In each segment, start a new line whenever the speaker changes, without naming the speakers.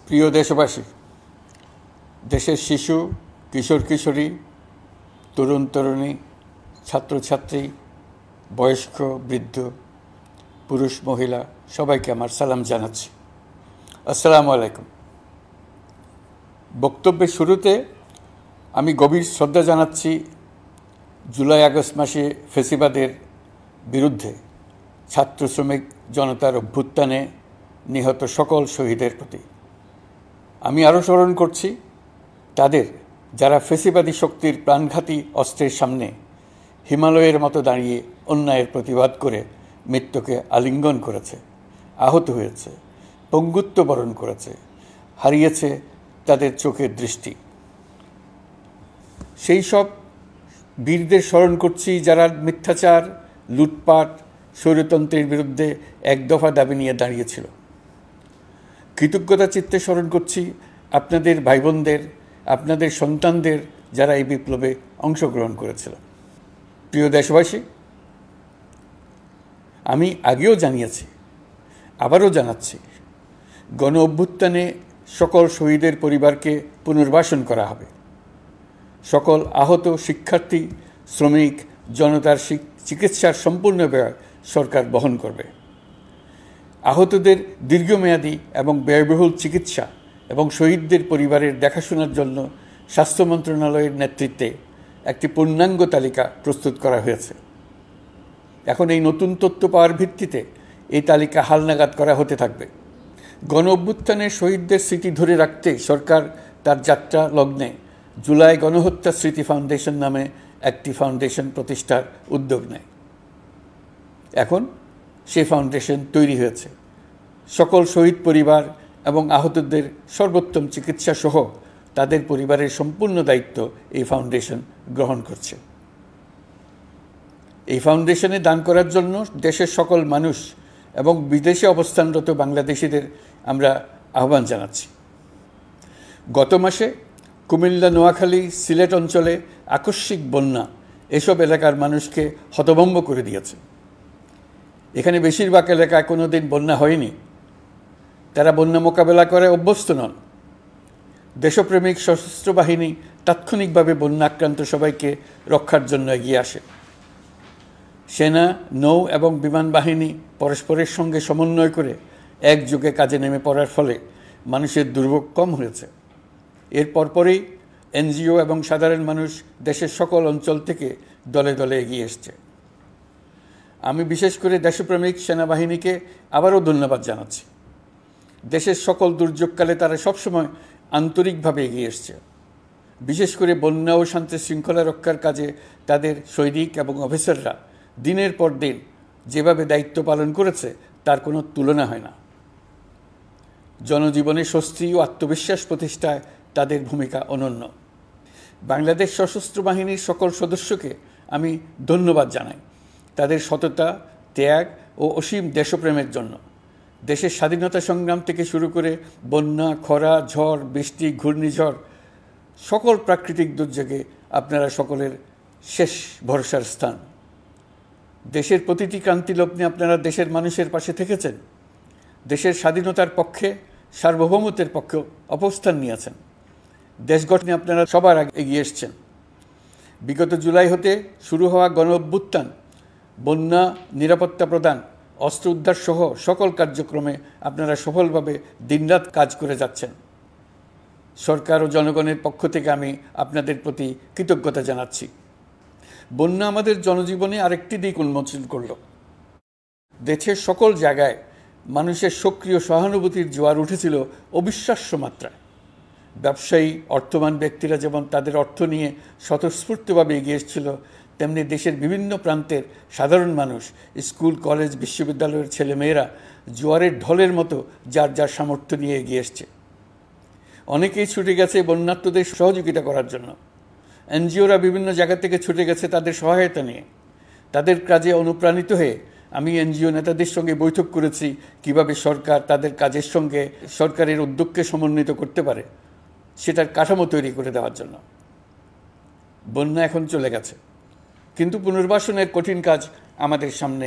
প্রিয় দেশবাসী, দেশের শিশু, কিশোর কিশোরী, তরুণ তরুণী, ছাত্রছাত্রী, বয়স্ক বৃদ্ধ, পুরুষ মহিলা সবাইকে আমার সালাম জানাচ্ছি। আসসালামু আলাইকুম। বক্তব্যের শুরুতে আমি গভীর শ্রদ্ধা জানাচ্ছি জুলাই আগস্ট মাসে ফ্যাসিবাদের বিরুদ্ধে ছাত্র শ্রমিক জনতার অভ্যুত্থানে নিহত সকল শহীদের প্রতি। আমি আরও স্মরণ করছি তাদের যারা ফ্যাসিবাদী শক্তির প্রাণঘাতী অস্ত্রের সামনে হিমালয়ের মতো দাঁড়িয়ে অন্যায়ের প্রতিবাদ করে মৃত্যুকে আলিঙ্গন করেছে, আহত হয়েছে, পঙ্গুত্ব বরণ করেছে, হারিয়েছে তাদের চোখের দৃষ্টি। সেই সব বীরদের স্মরণ করছি যারা মিথ্যাচার, লুটপাট, স্বৈরতন্ত্রের বিরুদ্ধে এক দফা দাবি নিয়ে দাঁড়িয়েছিল। কৃতজ্ঞতা চিত্তে স্মরণ করছি আপনাদের ভাই বোনদের, আপনাদের সন্তানদের যারা এই বিপ্লবে অংশগ্রহণ করেছিল। প্রিয় দেশবাসী, আমি আগেও জানিয়েছি, আবারও জানাচ্ছি, গণ অভ্যুত্থানে সকল শহীদের পরিবারকে পুনর্বাসন করা হবে। সকল আহত শিক্ষার্থী, শ্রমিক জনতার চিকিৎসার সম্পূর্ণ ব্যয় সরকার বহন করবে। আহতদের দীর্ঘমেয়াদী এবং ব্যয়বহুল চিকিৎসা এবং শহীদদের পরিবারের দেখাশোনার জন্য স্বাস্থ্য মন্ত্রণালয়ের নেতৃত্বে একটি পূর্ণাঙ্গ তালিকা প্রস্তুত করা হয়েছে। এখন এই নতুন তথ্য পাওয়ার ভিত্তিতে এই তালিকা হালনাগাদ করা হতে থাকবে। গণ অভ্যুত্থানের শহীদদের স্মৃতি ধরে রাখতে সরকার তার যাত্রা লগ্নে জুলাই গণহত্যা স্মৃতি ফাউন্ডেশন নামে একটি ফাউন্ডেশন প্রতিষ্ঠার উদ্যোগ নেয়। এখন সেই ফাউন্ডেশন তৈরি হয়েছে। সকল শহীদ পরিবার এবং আহতদের সর্বোত্তম চিকিৎসা সহ তাদের পরিবারের সম্পূর্ণ দায়িত্ব এই ফাউন্ডেশন গ্রহণ করছে। এই ফাউন্ডেশনে দান করার জন্য দেশের সকল মানুষ এবং বিদেশে অবস্থানরত বাংলাদেশিদের আমরা আহ্বান জানাচ্ছি। গত মাসে কুমিল্লা, নোয়াখালী, সিলেট অঞ্চলে আকস্মিক বন্যা এসব এলাকার মানুষকে হতভম্ব করে দিয়েছে। এখানে বেশিরভাগ এলাকায় কোনো দিন বন্যা হয়নি। তারা বন্যা মোকাবেলা করে অভ্যস্ত নন। দেশপ্রেমিক সশস্ত্র বাহিনী তাৎক্ষণিকভাবে বন্যা আক্রান্ত সবাইকে রক্ষার জন্য এগিয়ে আসে। সেনা, নৌ এবং বিমান বাহিনী পরস্পরের সঙ্গে সমন্বয় করে একযোগে কাজে নেমে পড়ার ফলে মানুষের দুর্ভোগ কম হয়েছে। এর পরপরই এনজিও এবং সাধারণ মানুষ দেশের সকল অঞ্চল থেকে দলে দলে এগিয়ে এসছে। আমি বিশেষ করে দেশপ্রেমিক সেনাবাহিনীকে আবারও ধন্যবাদ জানাচ্ছি। দেশের সকল দুর্যোগকালে তারা সবসময় আন্তরিকভাবে এগিয়ে এসছে। বিশেষ করে বন্যা ও শান্তি শৃঙ্খলা রক্ষার কাজে তাদের সৈনিক এবং অফিসাররা দিনের পর দিন যেভাবে দায়িত্ব পালন করেছে তার কোনো তুলনা হয় না। জনজীবনে স্বস্তি ও আত্মবিশ্বাস প্রতিষ্ঠায় তাদের ভূমিকা অনন্য। বাংলাদেশ সশস্ত্র বাহিনীর সকল সদস্যকে আমি ধন্যবাদ জানাই তাদের সততা, ত্যাগ ও অসীম দেশপ্রেমের জন্য। দেশের স্বাধীনতা সংগ্রাম থেকে শুরু করে বন্যা, খরা, ঝড়, বৃষ্টি, ঘূর্ণিঝড়, সকল প্রাকৃতিক দুর্যোগে আপনারা সকলের শেষ ভরসার স্থান। দেশের প্রতিটি ক্রান্তিলগ্নে আপনারা দেশের মানুষের পাশে থেকেছেন। দেশের স্বাধীনতার পক্ষে, সার্বভৌমত্বের পক্ষে অবস্থান নিয়েছেন। দেশ গঠনে আপনারা সবার আগে এগিয়ে এসছেন। বিগত জুলাই হতে শুরু হওয়া গণ অভ্যুত্থান, বন্যা, নিরাপত্তা প্রদান, অস্ত্র উদ্ধার সহ সকল কার্যক্রমে আপনারা সফলভাবে দিনরাত কাজ করে যাচ্ছেন। সরকার ও জনগণের পক্ষ থেকে আমি আপনাদের প্রতি কৃতজ্ঞতা জানাচ্ছি। বন্যা আমাদের জনজীবনে আরেকটি দিক উন্মোচন করল। দেশের সকল জায়গায় মানুষের সক্রিয় সহানুভূতির জোয়ার উঠেছিল অবিশ্বাস্য মাত্রায়। ব্যবসায়ী, অর্থবান ব্যক্তিরা যেমন তাদের অর্থ নিয়ে স্বতঃস্ফূর্তভাবে এগিয়ে এসেছিল, তেমনি দেশের বিভিন্ন প্রান্তের সাধারণ মানুষ, স্কুল, কলেজ, বিশ্ববিদ্যালয়ের ছেলেমেয়েরা জোয়ারের ঢলের মতো যার যার সামর্থ্য নিয়ে এগিয়ে এসছে। অনেকেই ছুটে গেছে বন্যার্তদের সহযোগিতা করার জন্য। এনজিওরা বিভিন্ন জায়গা থেকে ছুটে গেছে তাদের সহায়তা নিয়ে। তাদের কাজে অনুপ্রাণিত হয়ে আমি এনজিও নেতাদের সঙ্গে বৈঠক করেছি কিভাবে সরকার তাদের কাজের সঙ্গে সরকারের উদ্যোগকে সমন্বিত করতে পারে, সেটার কাঠামো তৈরি করে দেওয়ার জন্য। বন্যা এখন চলে গেছে, কিন্তু পুনর্বাসনের কঠিন কাজ আমাদের সামনে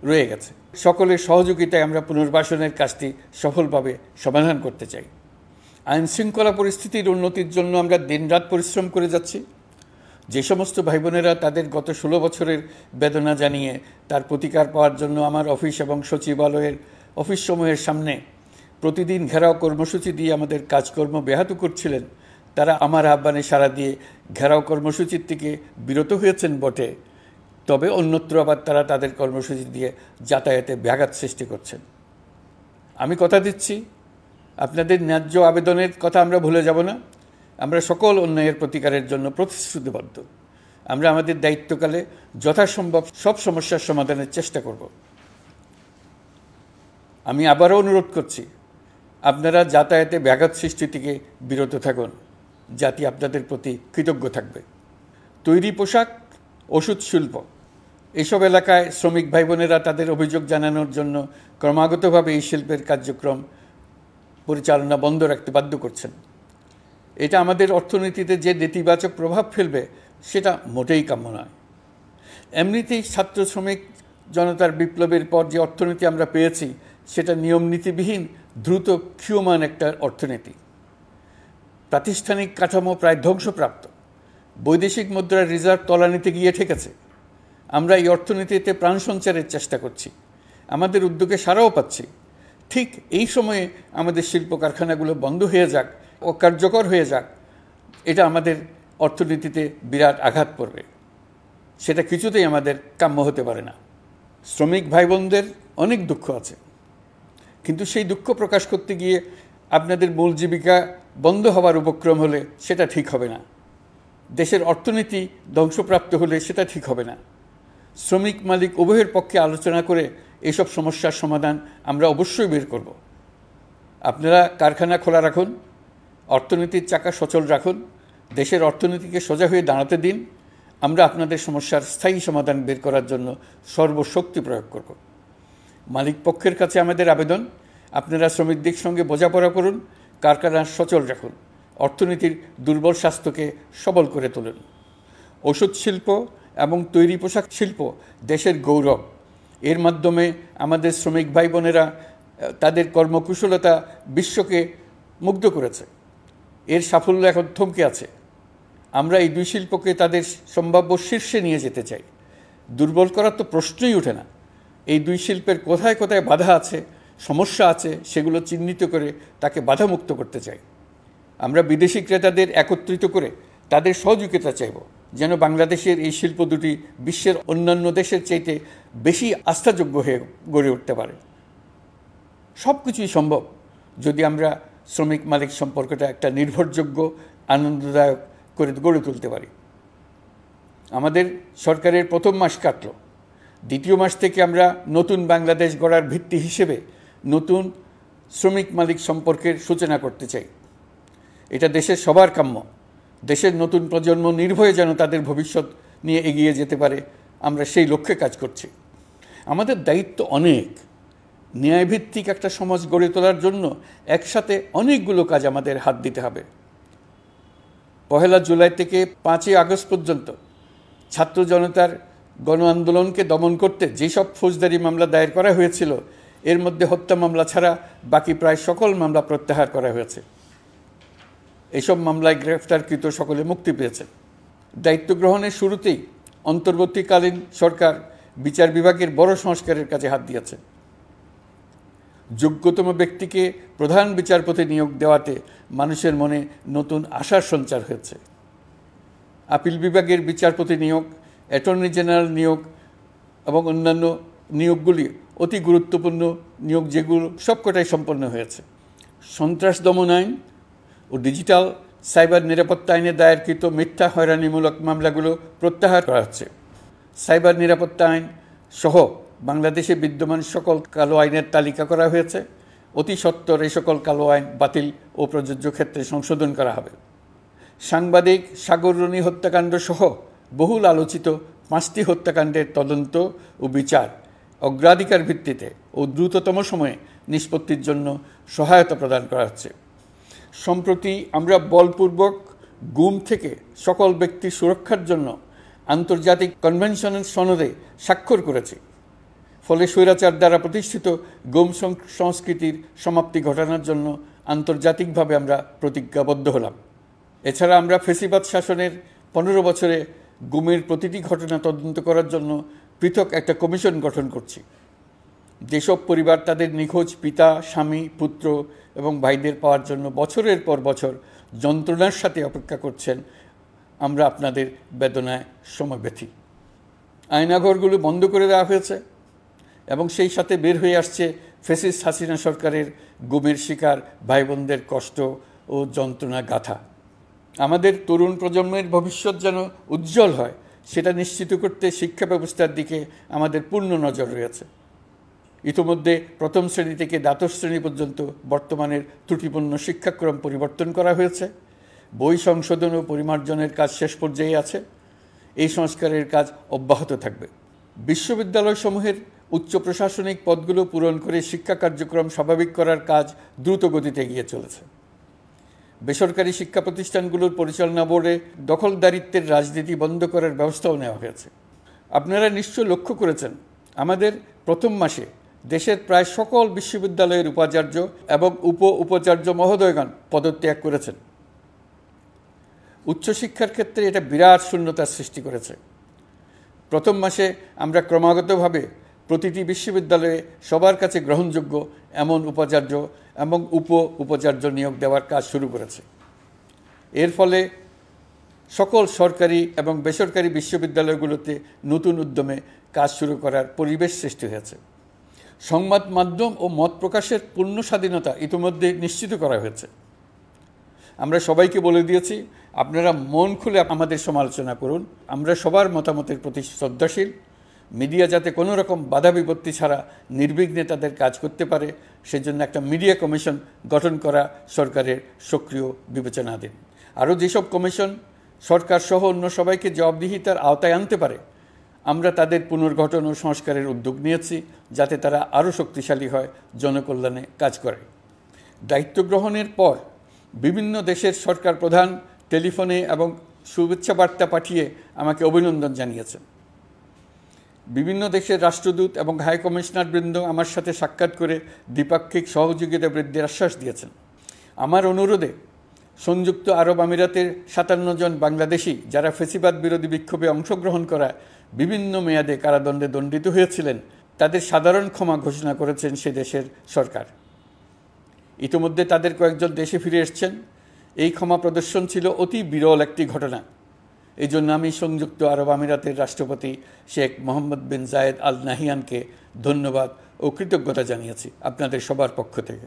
রয়ে গেছে। সকলের সহযোগিতায় আমরা পুনর্বাসনের কাজটি সফলভাবে সমাধান করতে চাই। আইনশৃঙ্খলা পরিস্থিতির উন্নতির জন্য আমরা দিনরাত পরিশ্রম করে যাচ্ছি। যে সমস্ত ভাই বোনেরা তাদের গত 16 বছরের বেদনা জানিয়ে তার প্রতিকার পাওয়ার জন্য আমার অফিস এবং সচিবালয়ের অফিসসমূহের সামনে প্রতিদিন ঘেরাও কর্মসূচি দিয়ে আমাদের কাজকর্ম ব্যাহত করছিলেন, তারা আমার আহ্বানে সাড়া দিয়ে ঘেরাও কর্মসূচির থেকে বিরত হয়েছেন বটে, তবে অন্যত্র আবার তারা তাদের কর্মসূচি দিয়ে যাতায়াতে ব্যাঘাত সৃষ্টি করছেন। আমি কথা দিচ্ছি, আপনাদের ন্যায্য আবেদনের কথা আমরা ভুলে যাব না। আমরা সকল অন্যায়ের প্রতিকারের জন্য প্রতিশ্রুতিবদ্ধ। আমরা আমাদের দায়িত্বকালে যথাসম্ভব সব সমস্যার সমাধানের চেষ্টা করব। আমি আবারও অনুরোধ করছি, আপনারা যাতায়াতে ব্যাঘাত সৃষ্টি থেকে বিরত থাকুন। জাতি আপনাদের প্রতি কৃতজ্ঞ থাকবে। তৈরি পোশাক, ওষুধ শিল্প, এসব এলাকায় শ্রমিক ভাই বোনেরা তাদের অভিযোগ জানানোর জন্য ক্রমাগতভাবে এই শিল্পের কার্যক্রম পরিচালনা বন্ধ রাখতে বাধ্য করছেন। এটা আমাদের অর্থনীতিতে যে নেতিবাচক প্রভাব ফেলবে সেটা মোটেই কাম্য নয়। এমনিতেই ছাত্র শ্রমিক জনতার বিপ্লবের পর যে অর্থনীতি আমরা পেয়েছি সেটা নিয়মনীতিবিহীন দ্রুত ক্ষীয়মান একটা অর্থনীতি। প্রাতিষ্ঠানিক কাঠামো প্রায় ধ্বংসপ্রাপ্ত। বৈদেশিক মুদ্রার রিজার্ভ তলানিতে গিয়ে ঠেকেছে। আমরা এই অর্থনীতিতে প্রাণ সঞ্চারের চেষ্টা করছি, আমাদের উদ্যোগে সাড়াও পাচ্ছি। ঠিক এই সময়ে আমাদের শিল্প কারখানাগুলো বন্ধ হয়ে যাক, অকার্যকর হয়ে যাক, এটা আমাদের অর্থনীতিতে বিরাট আঘাত পড়বে। সেটা কিছুতেই আমাদের কাম্য হতে পারে না। শ্রমিক ভাই বোনদের অনেক দুঃখ আছে, কিন্তু সেই দুঃখ প্রকাশ করতে গিয়ে আপনাদের মূল জীবিকা বন্ধ হওয়ার উপক্রম হলে সেটা ঠিক হবে না। দেশের অর্থনীতি ধ্বংসপ্রাপ্ত হলে সেটা ঠিক হবে না। শ্রমিক মালিক উভয়ের পক্ষে আলোচনা করে এসব সমস্যার সমাধান আমরা অবশ্যই বের করব। আপনারা কারখানা খোলা রাখুন, অর্থনীতির চাকা সচল রাখুন, দেশের অর্থনীতিকে সোজা হয়ে দাঁড়াতে দিন। আমরা আপনাদের সমস্যার স্থায়ী সমাধান বের করার জন্য সর্বশক্তি প্রয়োগ করব। মালিক পক্ষের কাছে আমাদের আবেদন, আপনারা শ্রমিকদের সঙ্গে বোঝাপড়া করুন, কারখানা সচল রাখুন, অর্থনীতির দুর্বল স্বাস্থ্যকে সবল করে তুলুন। ওষুধ শিল্প এবং তৈরি পোশাক শিল্প দেশের গৌরব। এর মাধ্যমে আমাদের শ্রমিক ভাই বোনেরা তাদের কর্মকুশলতা বিশ্বকে মুগ্ধ করেছে। এর সাফল্য এখন থমকে আছে। আমরা এই দুই শিল্পকে তাদের সম্ভাব্য শীর্ষে নিয়ে যেতে চাই। দুর্বল করার তো প্রশ্নই ওঠে না। এই দুই শিল্পের কোথায় কোথায় বাধা আছে, সমস্যা আছে, সেগুলো চিহ্নিত করে তাকে বাধামুক্ত করতে চাই। আমরা বিদেশি ক্রেতাদের একত্রিত করে তাদের সহযোগিতা চাইব, যেন বাংলাদেশের এই শিল্প দুটি বিশ্বের অন্যান্য দেশের চাইতে বেশি আস্থাযোগ্য হয়ে গড়ে উঠতে পারে। সব কিছুই সম্ভব যদি আমরা শ্রমিক মালিক সম্পর্কটা একটা নির্ভরযোগ্য, আনন্দদায়ক করে গড়ে তুলতে পারি। আমাদের সরকারের প্রথম মাস কাটল। দ্বিতীয় মাস থেকে আমরা নতুন বাংলাদেশ গড়ার ভিত্তি হিসেবে নতুন শ্রমিক মালিক সম্পর্কের সূচনা করতে চাই। এটা দেশের সবার কাম্য। দেশের নতুন প্রজন্ম নির্ভয়ে যেন তাদের ভবিষ্যৎ নিয়ে এগিয়ে যেতে পারে, আমরা সেই লক্ষ্যে কাজ করছি। আমাদের দায়িত্ব অনেক। ন্যায়ভিত্তিক একটা সমাজ গড়ে তোলার জন্য একসাথে অনেকগুলো কাজ আমাদের হাত দিতে হবে। 1 জুলাই থেকে 5 আগস্ট পর্যন্ত ছাত্র জনতার গণ আন্দোলনকে দমন করতে যেসব ফৌজদারি মামলা দায়ের করা হয়েছিল, এর মধ্যে হত্যা মামলা ছাড়া বাকি প্রায় সকল মামলা প্রত্যাহার করা হয়েছে। এইসব মামলায় গ্রেফতারকৃত সকলে মুক্তি পেয়েছে। দায়িত্ব গ্রহণের শুরুতেই অন্তর্বর্তীকালীন সরকার বিচার বিভাগের বড় সংস্কারের কাজে হাত দিয়েছে। যোগ্যতম ব্যক্তিকে প্রধান বিচারপতি নিয়োগ দেওয়াতে মানুষের মনে নতুন আশার সঞ্চার হয়েছে। আপিল বিভাগের বিচারপতি নিয়োগ, অ্যাটর্নি জেনারেল নিয়োগ এবং অন্যান্য নিয়োগগুলি অতি গুরুত্বপূর্ণ নিয়োগ, যেগুলো সবকটাই সম্পন্ন হয়েছে। সন্ত্রাস দমন আইন ও ডিজিটাল সাইবার নিরাপত্তা আইনে দায়েরকৃত মিথ্যা হয়রানিমূলক মামলাগুলো প্রত্যাহার করা হচ্ছে। সাইবার নিরাপত্তা আইন সহ বাংলাদেশে বিদ্যমান সকল কালো আইনের তালিকা করা হয়েছে। অতি সত্বর এই সকল কালো আইন বাতিল ও প্রযোজ্য ক্ষেত্রে সংশোধন করা হবে। সাংবাদিক সাগর রনি হত্যাকাণ্ড সহ বহুল আলোচিত 5টি হত্যাকাণ্ডের তদন্ত ও বিচার অগ্রাধিকার ভিত্তিতে ও দ্রুততম সময়ে নিষ্পত্তির জন্য সহায়তা প্রদান করা হচ্ছে। সম্প্রতি আমরা বলপূর্বক গুম থেকে সকল ব্যক্তির সুরক্ষার জন্য আন্তর্জাতিক কনভেনশনের সনদে স্বাক্ষর করেছি। ফলে স্বৈরাচার দ্বারা প্রতিষ্ঠিত গুম সংস্কৃতির সমাপ্তি ঘটানোর জন্য আন্তর্জাতিকভাবে আমরা প্রতিজ্ঞাবদ্ধ হলাম। এছাড়া আমরা ফ্যাসিবাদ শাসনের 15 বছরে গুমের প্রতিটি ঘটনা তদন্ত করার জন্য পৃথক একটা কমিশন গঠন করছি। যেসব পরিবার তাদের নিখোঁজ পিতা, স্বামী, পুত্র এবং ভাইদের পাওয়ার জন্য বছরের পর বছর যন্ত্রণার সাথে অপেক্ষা করছেন, আমরা আপনাদের বেদনায় সমব্যথী। আয়নাঘরগুলো বন্ধ করে দেওয়া হয়েছে এবং সেই সাথে বের হয়ে আসছে ফ্যাসিস্ট হাসিনা সরকারের গুমের শিকার ভাই বোনদের কষ্ট ও যন্ত্রণা গাথা। আমাদের তরুণ প্রজন্মের ভবিষ্যৎ যেন উজ্জ্বল হয়, সেটা নিশ্চিত করতে শিক্ষা ব্যবস্থার দিকে আমাদের পূর্ণ নজর রয়েছে। ইতিমধ্যে প্রথম শ্রেণী থেকে দ্বাদশ শ্রেণী পর্যন্ত বর্তমানের ত্রুটিপূর্ণ শিক্ষাক্রম পরিবর্তন করা হয়েছে। বই সংশোধন ও পরিমার্জনের কাজ শেষ পর্যায়ে আছে। এই সংস্কারের কাজ অব্যাহত থাকবে। বিশ্ববিদ্যালয়সমূহের উচ্চ প্রশাসনিক পদগুলো পূরণ করে শিক্ষা কার্যক্রম স্বাভাবিক করার কাজ দ্রুত গতিতে এগিয়ে চলেছে। বেসরকারি শিক্ষা প্রতিষ্ঠানগুলোর পরিচালনা বোর্ডে দখলদারিত্বের রাজনীতি বন্ধ করার ব্যবস্থাও নেওয়া হয়েছে। আপনারা নিশ্চয় লক্ষ্য করেছেন, আমাদের প্রথম মাসে দেশের প্রায় সকল বিশ্ববিদ্যালয়ের উপাচার্য এবং উপাচার্য মহোদয়গণ পদত্যাগ করেছেন। উচ্চশিক্ষার ক্ষেত্রে এটা বিরাট শূন্যতার সৃষ্টি করেছে। প্রথম মাসে আমরা ক্রমাগতভাবে প্রতিটি বিশ্ববিদ্যালয়ে সবার কাছে গ্রহণযোগ্য এমন উপাচার্য এবং উপাচার্য নিয়োগ দেওয়ার কাজ শুরু করেছে। এর ফলে সকল সরকারি এবং বেসরকারি বিশ্ববিদ্যালয়গুলোতে নতুন উদ্যমে কাজ শুরু করার পরিবেশ সৃষ্টি হয়েছে। সংবাদ মাধ্যম ও মত প্রকাশের পূর্ণ স্বাধীনতা ইতিমধ্যে নিশ্চিত করা হয়েছে। আমরা সবাইকে বলে দিয়েছি, আপনারা মন খুলে আমাদের সমালোচনা করুন, আমরা সবার মতামতের প্রতি শ্রদ্ধাশীল। মিডিয়া যাতে কোনো রকম বাধা বিপত্তি ছাড়া নির্বিঘ্নে তাদের কাজ করতে পারে, সেজন্য একটা মিডিয়া কমিশন গঠন করা সরকারের সক্রিয় বিবেচনাধীন। আরও যেসব কমিশন সরকার সহ অন্য সবাইকে জবাবদিহিতার আওতায় আনতে পারে, আমরা তাদের পুনর্গঠন ও সংস্কারের উদ্যোগ নিয়েছি, যাতে তারা আরও শক্তিশালী হয়, জনকল্যাণে কাজ করে। দায়িত্ব গ্রহণের পর বিভিন্ন দেশের সরকার প্রধান টেলিফোনে এবং শুভেচ্ছা বার্তা পাঠিয়ে আমাকে অভিনন্দন জানিয়েছেন। বিভিন্ন দেশের রাষ্ট্রদূত এবং হাই কমিশনারবৃন্দ আমার সাথে সাক্ষাৎ করে দ্বিপাক্ষিক সহযোগিতা বৃদ্ধির আশ্বাস দিয়েছেন। আমার অনুরোধে সংযুক্ত আরব আমিরাতের 57 জন বাংলাদেশি যারা ফ্যাসিবাদ বিরোধী বিক্ষোভে অংশগ্রহণ করা বিভিন্ন মেয়াদে কারাদণ্ডে দণ্ডিত হয়েছিলেন, তাদের সাধারণ ক্ষমা ঘোষণা করেছেন সে দেশের সরকার। ইতিমধ্যে তাদের কয়েকজন দেশে ফিরে এসেছেন। এই ক্ষমা প্রদর্শন ছিল অতি বিরল একটি ঘটনা। এই জন্য আমি সংযুক্ত আরব আমিরাতের রাষ্ট্রপতি শেখ মোহাম্মদ বিন জায়েদ আল নাহিয়ানকে ধন্যবাদ ও কৃতজ্ঞতা জানিয়েছি আপনাদের সবার পক্ষ থেকে।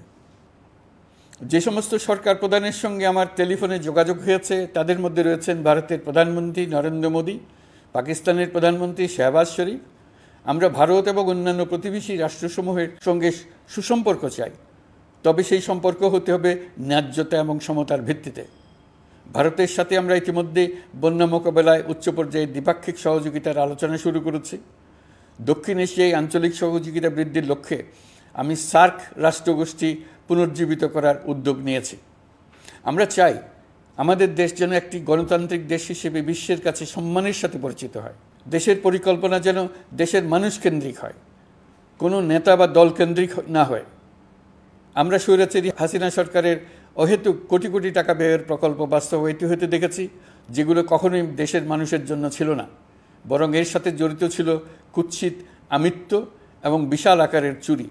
যে সমস্ত সরকার প্রধানের সঙ্গে আমার টেলিফোনে যোগাযোগ হয়েছে, তাদের মধ্যে রয়েছেন ভারতের প্রধানমন্ত্রী নরেন্দ্র মোদী, পাকিস্তানের প্রধানমন্ত্রী শাহবাজ শরীফ। আমরা ভারত এবং অন্যান্য প্রতিবেশী রাষ্ট্রসমূহের সঙ্গে সুসম্পর্ক চাই, তবে সেই সম্পর্ক হতে হবে ন্যায্যতা এবং সমতার ভিত্তিতে। ভারতের সাথে আমরা ইতিমধ্যে বন্যা মোকাবেলায় উচ্চ পর্যায়ে দ্বিপাক্ষিক সহযোগিতার আলোচনা শুরু করেছি। দক্ষিণ এশিয়ায় আঞ্চলিক সহযোগিতা বৃদ্ধির লক্ষ্যে আমি সার্ক রাষ্ট্রগোষ্ঠী পুনর্জীবিত করার উদ্যোগ নিয়েছি। আমরা চাই আমাদের দেশ যেন একটি গণতান্ত্রিক দেশ হিসেবে বিশ্বের কাছে সম্মানের সাথে পরিচিত হয়। দেশের পরিকল্পনা যেন দেশের মানুষকেন্দ্রিক হয়, কোনো নেতা বা দলকেন্দ্রিক না হয়। আমরা স্বৈরাচারী হাসিনা সরকারের অহেতুক কোটি কোটি টাকা ব্যয়ের প্রকল্প বাস্তবায়িত হতে দেখেছি, যেগুলো কখনোই দেশের মানুষের জন্য ছিল না, বরং এর সাথে জড়িত ছিল কুৎসিত আমিত্ব এবং বিশাল আকারের চুরি।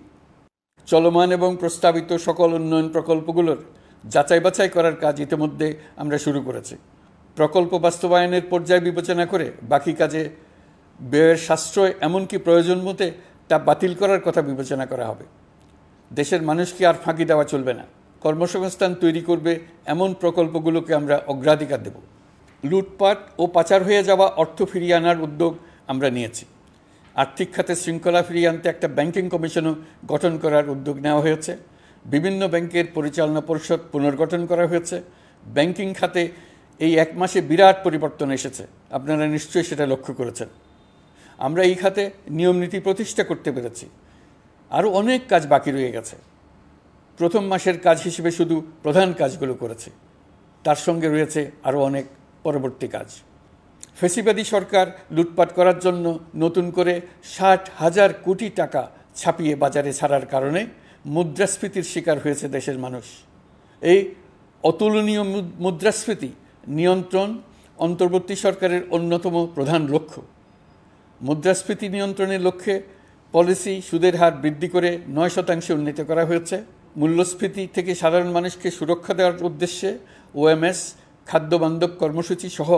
চলমান এবং প্রস্তাবিত সকল উন্নয়ন প্রকল্পগুলোর যাচাই বাছাই করার কাজ ইতিমধ্যে আমরা শুরু করেছি। প্রকল্প বাস্তবায়নের পর্যায় বিবেচনা করে বাকি কাজে ব্যয়ের সাশ্রয় এমনকি প্রয়োজন মতে তা বাতিল করার কথা বিবেচনা করা হবে। দেশের মানুষকে আর ফাঁকি দেওয়া চলবে না। কর্মসংস্থান তৈরি করবে এমন প্রকল্পগুলোকে আমরা অগ্রাধিকার দেব। লুটপাট ও পাচার হয়ে যাওয়া অর্থ ফিরিয়ে আনার উদ্যোগ আমরা নিয়েছি। আর্থিক খাতে শৃঙ্খলা ফিরিয়ে আনতে একটা ব্যাংকিং কমিশনও গঠন করার উদ্যোগ নেওয়া হয়েছে। বিভিন্ন ব্যাংকের পরিচালনা পরিষদ পুনর্গঠন করা হয়েছে। ব্যাংকিং খাতে এই এক মাসে বিরাট পরিবর্তন এসেছে, আপনারা নিশ্চয়ই সেটা লক্ষ্য করেছেন। আমরা এই খাতে নিয়মনীতি প্রতিষ্ঠা করতে পেরেছি। আরও অনেক কাজ বাকি রয়ে গেছে। প্রথম মাসের কাজ হিসেবে শুধু প্রধান কাজগুলো করেছে, তার সঙ্গে রয়েছে আরও অনেক পরবর্তী কাজ। ফ্যাসিবাদী সরকার লুটপাট করার জন্য নতুন করে 60,000 কোটি টাকা ছাপিয়ে বাজারে ছাড়ার কারণে মুদ্রাস্ফীতির শিকার হয়েছে দেশের মানুষ। এই অতুলনীয় মুদ্রাস্ফীতি নিয়ন্ত্রণ অন্তর্বর্তী সরকারের অন্যতম প্রধান লক্ষ্য। মুদ্রাস্ফীতি নিয়ন্ত্রণের লক্ষ্যে পলিসি সুদের হার বৃদ্ধি করে 9% উন্নীত করা হয়েছে। মূল্যস্ফীতি থেকে সাধারণ মানুষকে সুরক্ষা দেওয়ার উদ্দেশ্যে ওএমএস খাদ্যবান্ধব কর্মসূচি সহ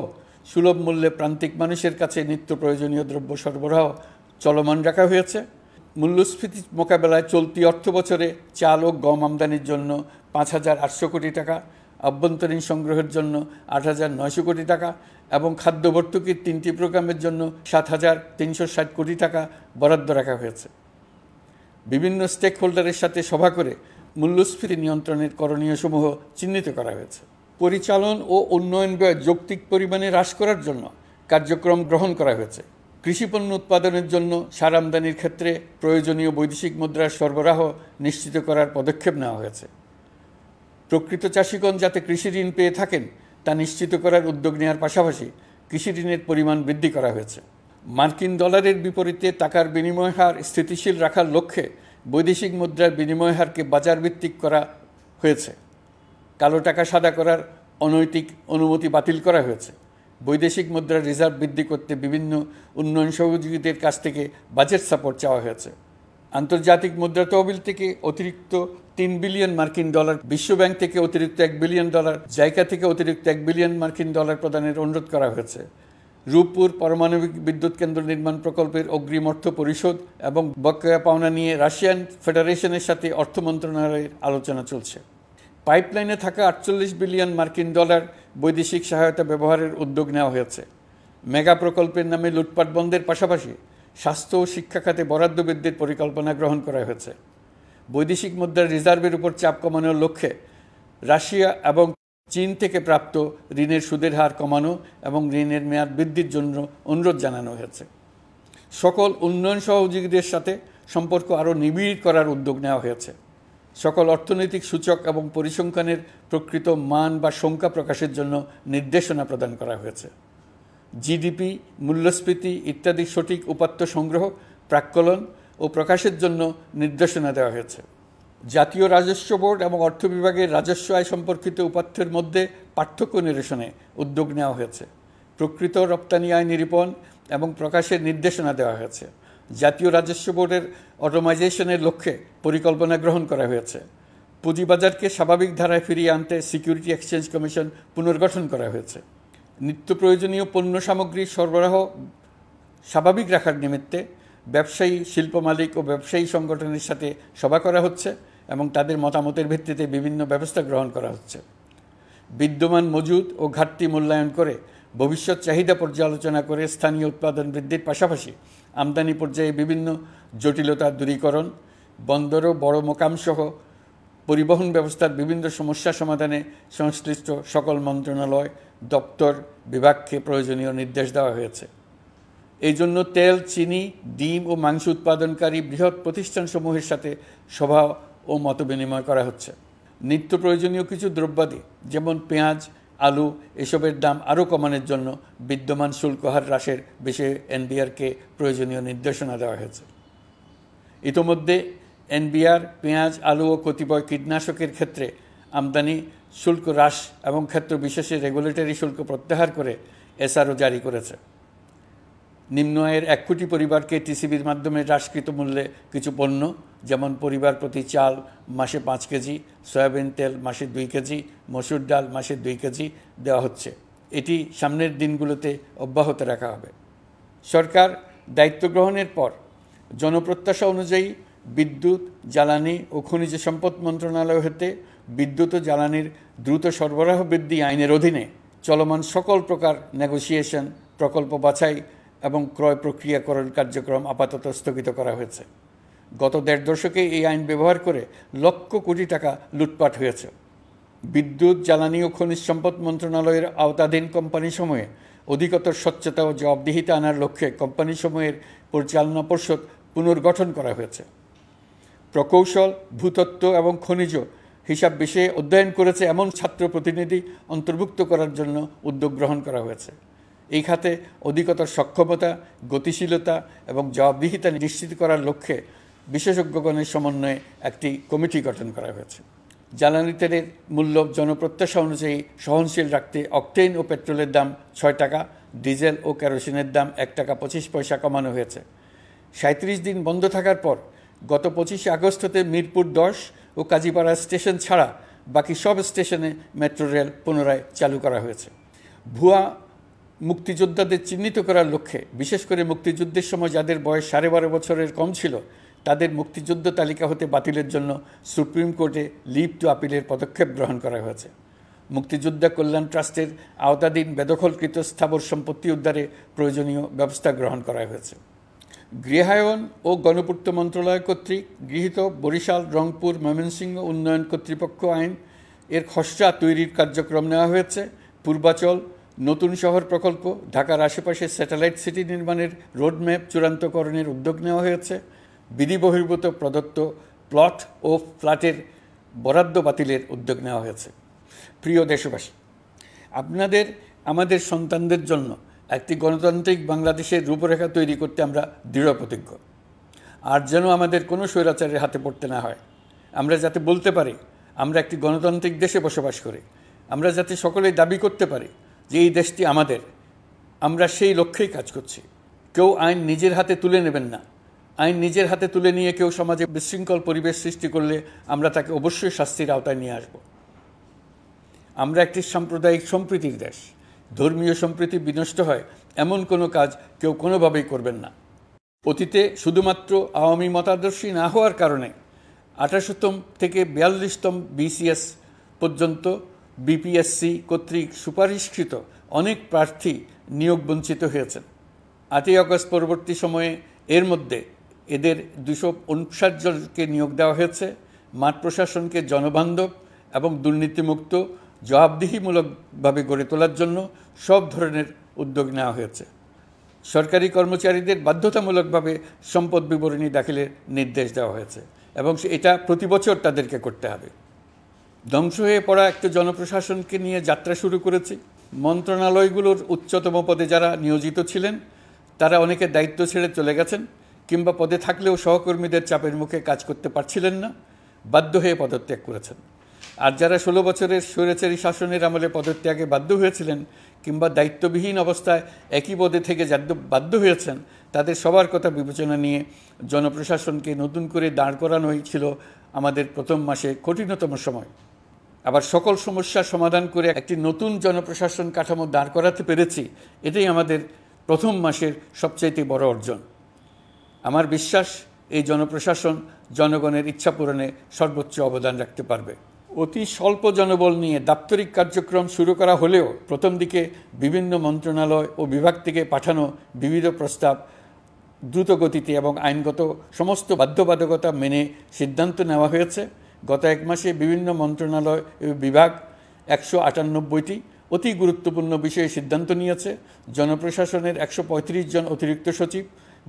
সুলভ মূল্যে প্রান্তিক মানুষের কাছে নিত্য প্রয়োজনীয় দ্রব্য সরবরাহ চলমান রাখা হয়েছে। মূল্যস্ফীতি মোকাবেলায় চলতি অর্থবছরে চাল ও গম আমদানির জন্য 5,800 কোটি টাকা, আভ্যন্তরীণ সংগ্রহের জন্য 8,900 কোটি টাকা এবং খাদ্য ভর্তুকির 3টি প্রোগ্রামের জন্য 7,360 কোটি টাকা বরাদ্দ রাখা হয়েছে। বিভিন্ন স্টেক হোল্ডারের সাথে সভা করে মূল্যস্ফীতি নিয়ন্ত্রণের করণীয়সমূহ চিহ্নিত করা হয়েছে। পরিচালন ও উন্নয়ন ব্যয় যৌক্তিক পরিমাণে হ্রাস করার জন্য কার্যক্রম গ্রহণ করা হয়েছে। কৃষিপণ্য উৎপাদনের জন্য সার আমদানির ক্ষেত্রে প্রয়োজনীয় বৈদেশিক মুদ্রার সরবরাহ নিশ্চিত করার পদক্ষেপ নেওয়া হয়েছে। প্রকৃত চাষিগণ যাতে কৃষি ঋণ পেয়ে থাকেন তা নিশ্চিত করার উদ্যোগ নেওয়ার পাশাপাশি কৃষি ঋণের পরিমাণ বৃদ্ধি করা হয়েছে। মার্কিন ডলারের বিপরীতে টাকার বিনিময় হার স্থিতিশীল রাখার লক্ষ্যে বৈদেশিক মুদ্রার বিনিময় হারকে বাজারভিত্তিক করা হয়েছে। কালো টাকা সাদা করার অনৈতিক অনুমতি বাতিল করা হয়েছে। বৈদেশিক মুদ্রার রিজার্ভ বৃদ্ধি করতে বিভিন্ন উন্নয়ন সহযোগীদের কাছ থেকে বাজেট সাপোর্ট চাওয়া হয়েছে। আন্তর্জাতিক মুদ্রা তহবিল থেকে অতিরিক্ত 3 বিলিয়ন মার্কিন ডলার, বিশ্বব্যাংক থেকে অতিরিক্ত 1 বিলিয়ন ডলার, জাইকা থেকে অতিরিক্ত 1 বিলিয়ন মার্কিন ডলার প্রদানের অনুরোধ করা হয়েছে। রূপপুর পারমাণবিক বিদ্যুৎ কেন্দ্র নির্মাণ প্রকল্পের অগ্রিম অর্থ পরিশোধ এবং বকেয়া পাওনা নিয়ে রাশিয়ান ফেডারেশনের সাথে অর্থ মন্ত্রণালয়ের আলোচনা চলছে। পাইপলাইনে থাকা 48 বিলিয়ন মার্কিন ডলার বৈদেশিক সহায়তা ব্যবহারের উদ্যোগ নেওয়া হয়েছে। মেগা প্রকল্পের নামে লুটপাট বন্ধের পাশাপাশি স্বাস্থ্য ও শিক্ষা খাতে বরাদ্দ বৃদ্ধির পরিকল্পনা গ্রহণ করা হয়েছে। বৈদেশিক মুদ্রার রিজার্ভের উপর চাপ কমানোর লক্ষ্যে রাশিয়া এবং চীন থেকে প্রাপ্ত ঋণের সুদের হার কমানো এবং ঋণের মেয়াদ বৃদ্ধির জন্য অনুরোধ জানানো হয়েছে। সকল উন্নয়ন সহযোগীদের সাথে সম্পর্ক আরও নিবিড় করার উদ্যোগ নেওয়া হয়েছে। সকল অর্থনৈতিক সূচক এবং পরিসংখ্যানের প্রকৃত মান বা সংখ্যা প্রকাশের জন্য নির্দেশনা প্রদান করা হয়েছে। জিডিপি, মূল্যস্ফীতি ইত্যাদি সঠিক উপাত্ত সংগ্রহ, প্রাক্কলন ও প্রকাশের জন্য নির্দেশনা দেওয়া হয়েছে। জাতীয় রাজস্ব বোর্ড এবং অর্থ বিভাগের রাজস্ব আয় সম্পর্কিত উপাত্তের মধ্যে পার্থক্য নিরসনে উদ্যোগ নেওয়া হয়েছে। প্রকৃত রপ্তানি আয় নিরূপণ এবং প্রকাশের নির্দেশনা দেওয়া হয়েছে। জাতীয় রাজস্ব বোর্ডের অটোমাইজেশনের লক্ষ্যে পরিকল্পনা গ্রহণ করা হয়েছে। পুঁজিবাজারকে স্বাভাবিক ধারায় ফিরিয়ে আনতে সিকিউরিটি এক্সচেঞ্জ কমিশন পুনর্গঠন করা হয়েছে। নিত্য প্রয়োজনীয় পণ্য সামগ্রীর সরবরাহ স্বাভাবিক রাখার নিমিত্তে ব্যবসায়ী, শিল্প মালিক ও ব্যবসায়ী সংগঠনের সাথে সভা করা হচ্ছে এবং তাদের মতামতের ভিত্তিতে বিভিন্ন ব্যবস্থা গ্রহণ করা হচ্ছে। বিদ্যমান মজুদ ও ঘাটতি মূল্যায়ন করে ভবিষ্যৎ চাহিদা পর্যালোচনা করে স্থানীয় উৎপাদন বৃদ্ধির পাশাপাশি আমদানি পর্যায়ে বিভিন্ন জটিলতা দূরীকরণ, বন্দর ও বড় মোকামসহ পরিবহন ব্যবস্থার বিভিন্ন সমস্যা সমাধানে সংশ্লিষ্ট সকল মন্ত্রণালয়, দপ্তর, বিভাগকে প্রয়োজনীয় নির্দেশ দেওয়া হয়েছে। এই জন্য তেল, চিনি, ডিম ও মাংস উৎপাদনকারী বৃহৎ প্রতিষ্ঠানসমূহের সাথে সভা ও মতবিনিময় করা হচ্ছে। নিত্য প্রয়োজনীয় কিছু দ্রব্যাদি যেমন পেঁয়াজ, আলু এসবের দাম আরও কমানোর জন্য বিদ্যমান শুল্ক হার হ্রাসের বিষয়ে এনবিআরকে প্রয়োজনীয় নির্দেশনা দেওয়া হয়েছে। ইতোমধ্যে এনবিআর পেঁয়াজ, আলু ও কতিপয় কীটনাশকের ক্ষেত্রে আমদানি শুল্ক হ্রাস এবং ক্ষেত্র বিশেষে রেগুলেটরি শুল্ক প্রত্যাহার করে এসআরও জারি করেছে। নিম্ন আয়ের 1 কোটি পরিবারকে টিসিবির মাধ্যমে হ্রাসকৃত মূল্যে কিছু পণ্য যেমন পরিবার প্রতি চাল মাসে 5 কেজি, সয়াবিন তেল মাসে 2 কেজি, মসুর ডাল মাসে 2 কেজি দেওয়া হচ্ছে। এটি সামনের দিনগুলোতে অব্যাহত রাখা হবে। সরকার দায়িত্ব গ্রহণের পর জনপ্রত্যাশা অনুযায়ী বিদ্যুৎ, জ্বালানি ও খনিজ সম্পদ মন্ত্রণালয় হতে বিদ্যুৎ ও জ্বালানির দ্রুত সরবরাহ বৃদ্ধি আইনের অধীনে চলমান সকল প্রকার নেগোসিয়েশন, প্রকল্প বাছাই এবং ক্রয় প্রক্রিয়াকরণ কার্যক্রম আপাতত স্থগিত করা হয়েছে। গত 1.5 দশকে এই আইন ব্যবহার করে লক্ষ কোটি টাকা লুটপাট হয়েছে। বিদ্যুৎ, জ্বালানি ও খনিজ সম্পদ মন্ত্রণালয়ের আওতাধীন কোম্পানিসমূহে অধিকতর স্বচ্ছতা ও জবাবদিহিতা আনার লক্ষ্যে কোম্পানিসমূহের পরিচালনা পর্ষদ পুনর্গঠন করা হয়েছে। প্রকৌশল, ভূতত্ত্ব এবং খনিজ হিসাব বিষয়ে অধ্যয়ন করেছে এমন ছাত্র প্রতিনিধি অন্তর্ভুক্ত করার জন্য উদ্যোগ গ্রহণ করা হয়েছে। এই খাতে অধিকতর সক্ষমতা, গতিশীলতা এবং জবাবদিহিতা নিশ্চিত করার লক্ষ্যে বিশেষজ্ঞগণের সমন্বয়ে একটি কমিটি গঠন করা হয়েছে। জ্বালানি তেলের মূল্য জনপ্রত্যাশা অনুযায়ী সহনশীল রাখতে অকটেন ও পেট্রোলের দাম 6 টাকা, ডিজেল ও কেরোসিনের দাম 1 টাকা 25 পয়সা কমানো হয়েছে। 37 দিন বন্ধ থাকার পর গত 25 আগস্ট হতে মিরপুর 10 ও কাজীপাড়া স্টেশন ছাড়া বাকি সব স্টেশনে মেট্রো রেল পুনরায় চালু করা হয়েছে। ভুয়া মুক্তিযোদ্ধাদের চিহ্নিত করার লক্ষ্যে বিশেষ করে মুক্তিযুদ্ধের সময় যাদের বয়স 12.5 বছরের কম ছিল তাদের মুক্তিযুদ্ধ তালিকা হতে বাতিলের জন্য সুপ্রিম কোর্টে লিভ টু আপিলের পদক্ষেপ গ্রহণ করা হয়েছে। মুক্তিযোদ্ধা কল্যাণ ট্রাস্টের আওতাধীন বেদখলকৃত স্থাবর সম্পত্তি উদ্ধারে প্রয়োজনীয় ব্যবস্থা গ্রহণ করা হয়েছে। গৃহায়ন ও গণপূর্ত মন্ত্রণালয় কর্তৃক গৃহীত বরিশাল, রংপুর, ময়মনসিংহ উন্নয়ন কর্তৃপক্ষ আইন এর খসড়া তৈরির কার্যক্রম নেওয়া হয়েছে। পূর্বাচল নতুন শহর প্রকল্প, ঢাকার আশেপাশে স্যাটেলাইট সিটি নির্মাণের রোডম্যাপ চূড়ান্তকরণের উদ্যোগ নেওয়া হয়েছে। বিধি বহির্ভূত প্রদত্ত প্লট ও ফ্ল্যাটের বরাদ্দ বাতিলের উদ্যোগ নেওয়া হয়েছে। প্রিয় দেশবাসী, আপনাদের আমাদের সন্তানদের জন্য একটি গণতান্ত্রিক বাংলাদেশের রূপরেখা তৈরি করতে আমরা দৃঢ় প্রতিজ্ঞ। আর যেন আমাদের কোনো স্বৈরাচারের হাতে পড়তে না হয়। আমরা যাতে বলতে পারি আমরা একটি গণতান্ত্রিক দেশে বসবাস করি, আমরা যাতে সকলেই দাবি করতে পারি যে এই দেশটি আমাদের, আমরা সেই লক্ষ্যেই কাজ করছি। কেউ আইন নিজের হাতে তুলে নেবেন না। আইন নিজের হাতে তুলে নিয়ে কেউ সমাজে বিশৃঙ্খল পরিবেশ সৃষ্টি করলে আমরা তাকে অবশ্যই শাস্তির আওতায় নিয়ে আসব। আমরা একটি সাম্প্রদায়িক সম্প্রীতির দেশ। ধর্মীয় সম্প্রীতি বিনষ্ট হয় এমন কোনো কাজ কেউ কোনোভাবেই করবেন না। অতীতে শুধুমাত্র আওয়ামী মতাদর্শী না হওয়ার কারণে 18তম থেকে 42তম BCS পর্যন্ত BPSC কর্তৃক সুপারিশকৃত অনেক প্রার্থী নিয়োগ বঞ্চিত হয়েছেন। 8ই আগস্ট পরবর্তী সময়ে এর মধ্যে এদের 259 জনকে নিয়োগ দেওয়া হয়েছে। মাঠ প্রশাসনকে জনবান্ধব এবং দুর্নীতিমুক্ত জবাবদিহিমূলকভাবে গড়ে তোলার জন্য সব ধরনের উদ্যোগ নেওয়া হয়েছে। সরকারি কর্মচারীদের বাধ্যতামূলকভাবে সম্পদ বিবরণী দাখিলের নির্দেশ দেওয়া হয়েছে এবং এটা প্রতি বছর তাদেরকে করতে হবে। ধ্বংস হয়ে পড়া একটা জনপ্রশাসনকে নিয়ে যাত্রা শুরু করেছি। মন্ত্রণালয়গুলোর উচ্চতম পদে যারা নিয়োজিত ছিলেন তারা অনেকে দায়িত্ব ছেড়ে চলে গেছেন, কিংবা পদে থাকলেও সহকর্মীদের চাপের মুখে কাজ করতে পারছিলেন না, বাধ্য হয়ে পদত্যাগ করেছেন। আর যারা 16 বছরের স্বৈরাচারী শাসনের আমলে পদত্যাগে বাধ্য হয়েছিলেন কিংবা দায়িত্ববিহীন অবস্থায় একই পদে থেকে বাধ্য হয়েছেন, তাদের সবার কথা বিবেচনা নিয়ে জনপ্রশাসনকে নতুন করে দাঁড় করানোই ছিল আমাদের প্রথম মাসে কঠিনতম সময়। আবার সকল সমস্যার সমাধান করে একটি নতুন জনপ্রশাসন কাঠামো দাঁড় করাতে পেরেছি, এটাই আমাদের প্রথম মাসের সবচাইতে বড় অর্জন। আমার বিশ্বাস এই জনপ্রশাসন জনগণের ইচ্ছা পূরণে সর্বোচ্চ অবদান রাখতে পারবে। অতি স্বল্প জনবল নিয়ে দাপ্তরিক কার্যক্রম শুরু করা হলেও প্রথম দিকে বিভিন্ন মন্ত্রণালয় ও বিভাগ থেকে পাঠানো বিবিধ প্রস্তাব দ্রুত গতিতে এবং আইনগত সমস্ত বাধ্যবাধকতা মেনে সিদ্ধান্ত নেওয়া হয়েছে। গত 1 মাসে বিভিন্ন মন্ত্রণালয় ও বিভাগ 198টি অতি গুরুত্বপূর্ণ বিষয়ে সিদ্ধান্ত নিয়েছে। জনপ্রশাসনের 135 জন অতিরিক্ত সচিব,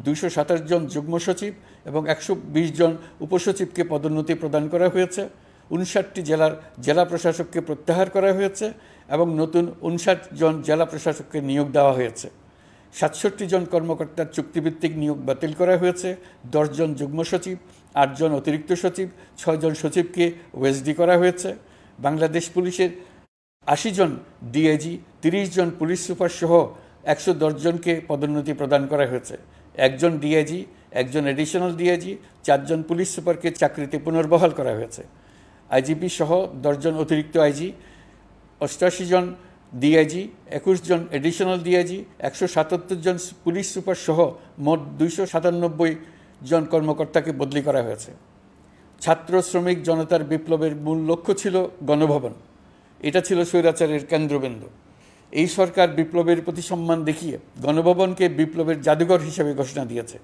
227 জন যুগ্ম সচিব এবং 120 জন উপসচিবকে পদোন্নতি প্রদান করা হয়েছে। 59টি জেলার জেলা প্রশাসককে প্রত্যাহার করা হয়েছে এবং নতুন 59 জন জেলা প্রশাসককে নিয়োগ দেওয়া হয়েছে। 67 জন কর্মকর্তার চুক্তিভিত্তিক নিয়োগ বাতিল করা হয়েছে। 10 জন যুগ্ম সচিব, 8 জন অতিরিক্ত সচিব, 6 জন সচিবকে ওএসডি করা হয়েছে। বাংলাদেশ পুলিশের 80 জন ডিআইজি, 30 জন পুলিশ সুপার সহ 110 জনকে পদোন্নতি প্রদান করা হয়েছে। 1 জন ডিআইজি, 1 জন এডিশনাল ডিআইজি, 4 জন পুলিশ সুপারকে চাকরিতে পুনর্বহাল করা হয়েছে। আইজিপি সহ 10 জন অতিরিক্ত আইজি, 88 জন ডিআইজি, 21 জন এডিশনাল ডিআইজি, 177 জন পুলিশ সুপার সহ মোট 297 জন কর্মকর্তাকে বদলি করা হয়েছে। ছাত্র শ্রমিক জনতার বিপ্লবের মূল লক্ষ্য ছিল গণভবন। এটা ছিল স্বৈরাচারের কেন্দ্রবিন্দু। এই সরকার বিপ্লবের প্রতি সম্মান দেখিয়ে গণভবনকে বিপ্লবের জাদুঘর হিসেবে ঘোষণা দিয়েছে।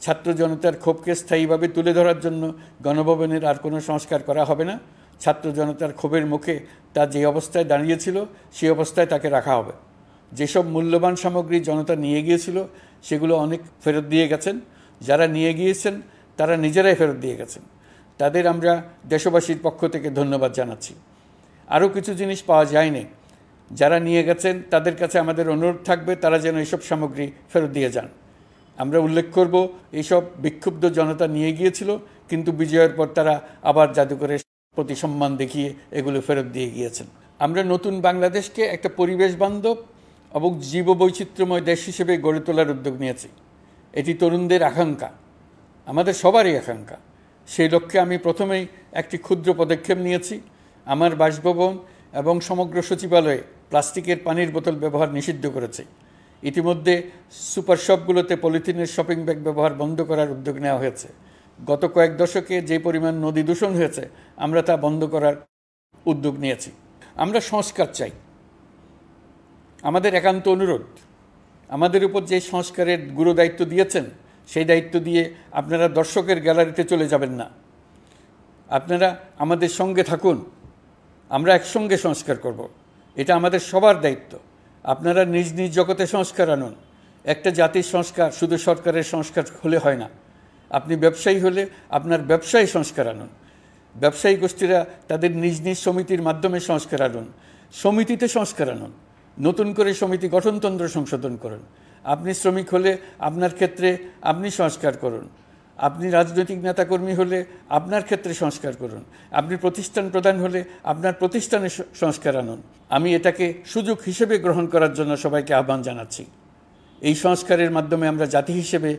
ছাত্র জনতার ক্ষোভকে স্থায়ীভাবে তুলে ধরার জন্য গণভবনের আর কোনো সংস্কার করা হবে না। ছাত্র জনতার ক্ষোভের মুখে তা যে অবস্থায় দাঁড়িয়েছিল সেই অবস্থায় তাকে রাখা হবে। যেসব মূল্যবান সামগ্রী জনতা নিয়ে গিয়েছিল সেগুলো অনেক ফেরত দিয়ে গেছেন। যারা নিয়ে গিয়েছেন তারা নিজেরাই ফেরত দিয়ে গেছেন। তাদের আমরা দেশবাসীর পক্ষ থেকে ধন্যবাদ জানাচ্ছি। আরও কিছু জিনিস পাওয়া যায়নি, যারা নিয়ে গেছেন তাদের কাছে আমাদের অনুরোধ থাকবে তারা যেন এইসব সামগ্রী ফেরত দিয়ে যান। আমরা উল্লেখ করব এইসব বিক্ষুব্ধ জনতা নিয়ে গিয়েছিল, কিন্তু বিজয়ের পর তারা আবার জাদুঘরে প্রতি সম্মান দেখিয়ে এগুলো ফেরত দিয়ে গিয়েছেন। আমরা নতুন বাংলাদেশকে একটা পরিবেশ বান্ধব এবং জীববৈচিত্র্যময় দেশ হিসেবে গড়ে তোলার উদ্যোগ নিয়েছি। এটি তরুণদের আকাঙ্ক্ষা, আমাদের সবারই আকাঙ্ক্ষা। সেই লক্ষ্যে আমি প্রথমেই একটি ক্ষুদ্র পদক্ষেপ নিয়েছি। আমার বাসভবন এবং সমগ্র সচিবালয়ে প্লাস্টিকের পানির বোতল ব্যবহার নিষিদ্ধ করেছে। ইতিমধ্যে সুপার শপগুলোতে পলিথিনের শপিং ব্যাগ ব্যবহার বন্ধ করার উদ্যোগ নেওয়া হয়েছে। গত কয়েক দশকে যে পরিমাণ নদী দূষণ হয়েছে, আমরা তা বন্ধ করার উদ্যোগ নিয়েছি। আমরা সংস্কার চাই। আমাদের একান্ত অনুরোধ, আমাদের উপর যে সংস্কারের গুরু দায়িত্ব দিয়েছেন, সেই দায়িত্ব দিয়ে আপনারা দর্শকের গ্যালারিতে চলে যাবেন না। আপনারা আমাদের সঙ্গে থাকুন, আমরা একসঙ্গে সংস্কার করব। এটা আমাদের সবার দায়িত্ব। আপনারা নিজ নিজ জগতে সংস্কার আনুন। একটা জাতির সংস্কার শুধু সরকারের সংস্কার হলে হয় না। আপনি ব্যবসায়ী হলে আপনার ব্যবসায়ী সংস্কার আনুন। ব্যবসায়ী গোষ্ঠীরা তাদের নিজ নিজ সমিতির মাধ্যমে সংস্কার আনুন। সমিতিতে সংস্কার আনুন। নতুন করে সমিতি গঠনতন্ত্র সংশোধন করুন। আপনি শ্রমিক হলে আপনার ক্ষেত্রে আপনি সংস্কার করুন। আপনি রাজনৈতিক নেতাকর্মী হলে আপনার ক্ষেত্রে সংস্কার করুন। আপনি প্রতিষ্ঠান প্রধান হলে আপনার প্রতিষ্ঠানে সংস্কার আনুন। আমি এটাকে সুযোগ হিসেবে গ্রহণ করার জন্য সবাইকে আহ্বান জানাচ্ছি। এই সংস্কারের মাধ্যমে আমরা জাতি হিসেবে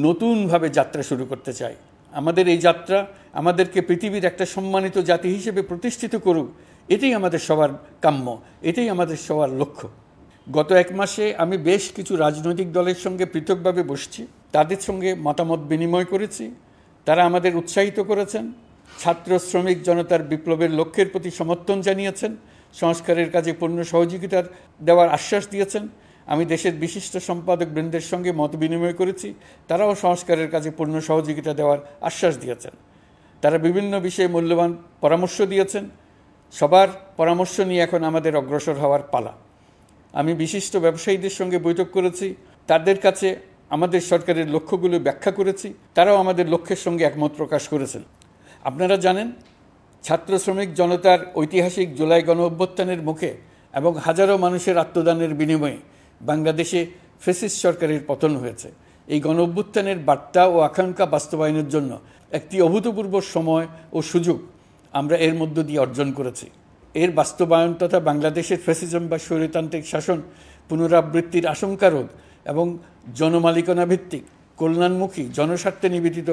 নতুনভাবে যাত্রা শুরু করতে চাই। আমাদের এই যাত্রা আমাদেরকে পৃথিবীর একটা সম্মানিত জাতি হিসেবে প্রতিষ্ঠিত করুক, এটাই আমাদের সবার কাম্য, এটাই আমাদের সবার লক্ষ্য। গত এক মাসে আমি বেশ কিছু রাজনৈতিক দলের সঙ্গে পৃথকভাবে বসছি, তাদের সঙ্গে মতামত বিনিময় করেছি। তারা আমাদের উৎসাহিত করেছেন, ছাত্র শ্রমিক জনতার বিপ্লবের লক্ষ্যের প্রতি সমর্থন জানিয়েছেন, সংস্কারের কাজে পূর্ণ সহযোগিতা দেওয়ার আশ্বাস দিয়েছেন। আমি দেশের বিশিষ্ট সম্পাদক বৃন্দের সঙ্গে মত বিনিময় করেছি, তারাও সংস্কারের কাজে পূর্ণ সহযোগিতা দেওয়ার আশ্বাস দিয়েছেন। তারা বিভিন্ন বিষয়ে মূল্যবান পরামর্শ দিয়েছেন। সবার পরামর্শ নিয়ে এখন আমাদের অগ্রসর হওয়ার পালা। আমি বিশিষ্ট ব্যবসায়ীদের সঙ্গে বৈঠক করেছি, তাদের কাছে আমাদের সরকারের লক্ষ্যগুলো ব্যাখ্যা করেছি, তারাও আমাদের লক্ষ্যের সঙ্গে একমত প্রকাশ করেছেন। আপনারা জানেন, ছাত্র শ্রমিক জনতার ঐতিহাসিক জুলাই গণ অভ্যুত্থানের মুখে এবং হাজারো মানুষের আত্মদানের বিনিময়ে বাংলাদেশে ফ্যাসিস্ট সরকারের পতন হয়েছে। এই গণ অভ্যুত্থানের বার্তা ও আকাঙ্ক্ষা বাস্তবায়নের জন্য একটি অভূতপূর্ব সময় ও সুযোগ আমরা এর মধ্য দিয়ে অর্জন করেছি। এর বাস্তবায়ন তথা বাংলাদেশের ফ্যাসিজম বা স্বৈরতান্ত্রিক শাসন পুনরাবৃত্তির আশঙ্কা রোধ এবং জনমালিকানা ভিত্তিক কল্যাণমুখী জনস্বার্থে নিবেদিত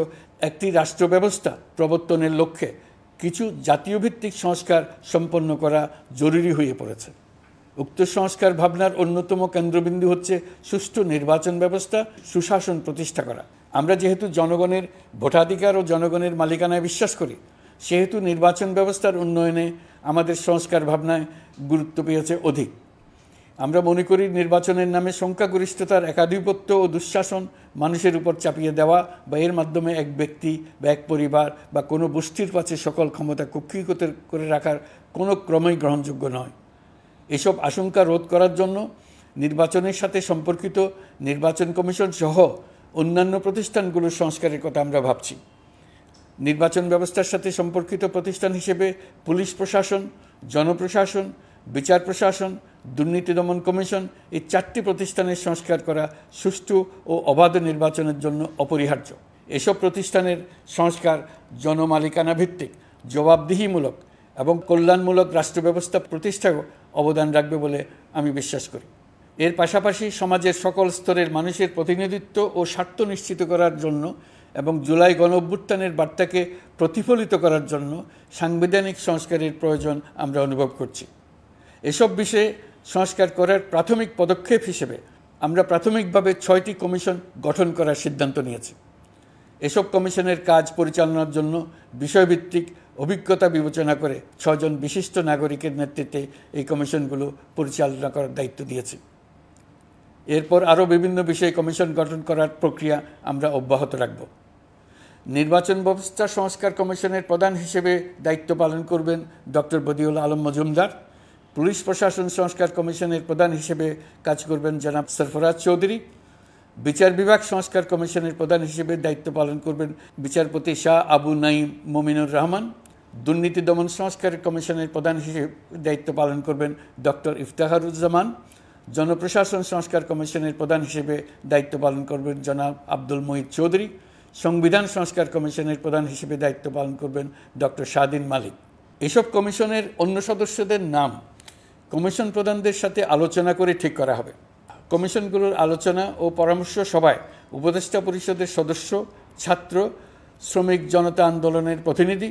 একটি রাষ্ট্র ব্যবস্থা প্রবর্তনের লক্ষ্যে কিছু জাতীয় ভিত্তিক সংস্কার সম্পন্ন করা জরুরি হয়ে পড়েছে। উক্ত সংস্কার ভাবনার অন্যতম কেন্দ্রবিন্দু হচ্ছে সুষ্ঠু নির্বাচন ব্যবস্থা, সুশাসন প্রতিষ্ঠা করা। আমরা যেহেতু জনগণের ভোটাধিকার ও জনগণের মালিকানায় বিশ্বাস করি, সেহেতু নির্বাচন ব্যবস্থার উন্নয়নে আমাদের সংস্কার ভাবনায় গুরুত্ব পেয়েছে অধিক। আমরা মনে করি নির্বাচনের নামে সংখ্যাগরিষ্ঠতার একাধিপত্য ও দুঃশাসন মানুষের উপর চাপিয়ে দেওয়া বা এর মাধ্যমে এক ব্যক্তি বা এক পরিবার বা কোনো গোষ্ঠীর কাছে সকল ক্ষমতা কক্ষীগত করে রাখার কোনো ক্রমেই গ্রহণযোগ্য নয়। এসব আশঙ্কা রোধ করার জন্য নির্বাচনের সাথে সম্পর্কিত নির্বাচন কমিশন সহ অন্যান্য প্রতিষ্ঠানগুলোর সংস্কারের কথা আমরা ভাবছি। নির্বাচন ব্যবস্থার সাথে সম্পর্কিত প্রতিষ্ঠান হিসেবে পুলিশ প্রশাসন, জনপ্রশাসন, বিচার প্রশাসন, দুর্নীতি দমন কমিশন এই 4টি প্রতিষ্ঠানের সংস্কার করা সুষ্ঠু ও অবাধ নির্বাচনের জন্য অপরিহার্য। এসব প্রতিষ্ঠানের সংস্কার জনমালিকানা ভিত্তিক, জবাবদিহিমূলক এবং কল্যাণমূলক রাষ্ট্র ব্যবস্থা প্রতিষ্ঠায় অবদান রাখবে বলে আমি বিশ্বাস করি। এর পাশাপাশি সমাজের সকল স্তরের মানুষের প্রতিনিধিত্ব ও স্বার্থ নিশ্চিত করার জন্য এবং জুলাই গণ অভ্যুত্থানের বার্তাকে প্রতিফলিত করার জন্য সাংবিধানিক সংস্কারের প্রয়োজন আমরা অনুভব করছি। এসব বিষয়ে সংস্কার করার প্রাথমিক পদক্ষেপ হিসেবে আমরা প্রাথমিকভাবে 6টি কমিশন গঠন করার সিদ্ধান্ত নিয়েছি। এসব কমিশনের কাজ পরিচালনার জন্য বিষয়ভিত্তিক অভিজ্ঞতা বিবেচনা করে 6 জন বিশিষ্ট নাগরিকের নেতৃত্বে এই কমিশনগুলো পরিচালনা করার দায়িত্ব দিয়েছি। এরপর আরও বিভিন্ন বিষয়ে কমিশন গঠন করার প্রক্রিয়া আমরা অব্যাহত রাখব। নির্বাচন ব্যবস্থা সংস্কার কমিশনের প্রধান হিসেবে দায়িত্ব পালন করবেন ডক্টর বদিউল আলম মজুমদার। পুলিশ প্রশাসন সংস্কার কমিশনের প্রধান হিসেবে কাজ করবেন জনাব সরফরাজ চৌধুরী। বিচার বিভাগ সংস্কার কমিশনের প্রধান হিসেবে দায়িত্ব পালন করবেন বিচারপতি শাহ আবু নাঈম মমিনুর রহমান। দুর্নীতি দমন সংস্কার কমিশনের প্রধান হিসেবে দায়িত্ব পালন করবেন ডক্টর ইফতেখারুজ্জামান। জনপ্রশাসন সংস্কার কমিশনের প্রধান হিসেবে দায়িত্ব পালন করবেন জনাব আব্দুল মুহিত চৌধুরী। সংবিধান সংস্কার কমিশনের প্রধান হিসেবে দায়িত্ব পালন করবেন ডক্টর শাহদিন মালিক। এসব কমিশনের অন্য সদস্যদের নাম কমিশন প্রধানদের সাথে আলোচনা করে ঠিক করা হবে। কমিশনগুলোর আলোচনা ও পরামর্শ সভায় উপদেষ্টা পরিষদের সদস্য, ছাত্র, শ্রমিক জনতা আন্দোলনের প্রতিনিধি,